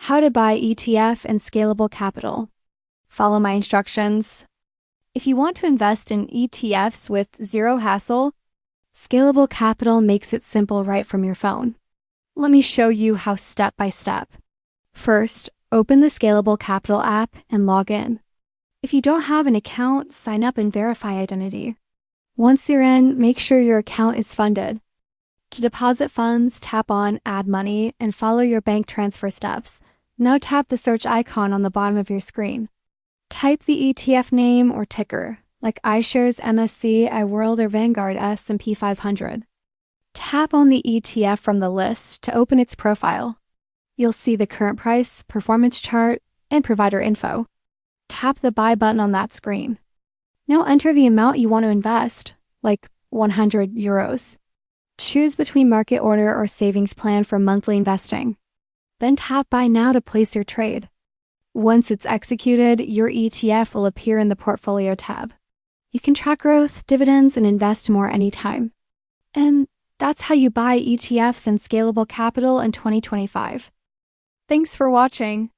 How to buy ETF and Scalable Capital. Follow my instructions. If you want to invest in ETFs with zero hassle, Scalable Capital makes it simple right from your phone. Let me show you how step by step. First, open the Scalable Capital app and log in. If you don't have an account, sign up and verify identity. Once you're in, make sure your account is funded. To deposit funds, tap on Add Money and follow your bank transfer steps. Now tap the search icon on the bottom of your screen. Type the ETF name or ticker, like iShares MSC, iWorld, or Vanguard S&P 500. Tap on the ETF from the list to open its profile. You'll see the current price, performance chart, and provider info. Tap the Buy button on that screen. Now enter the amount you want to invest, like 100 euros. Choose between market order or savings plan for monthly investing. Then tap Buy Now to place your trade. Once it's executed, your ETF will appear in the Portfolio tab. You can track growth, dividends, and invest more anytime. And that's how you buy ETFs and Scalable Capital in 2025. Thanks for watching.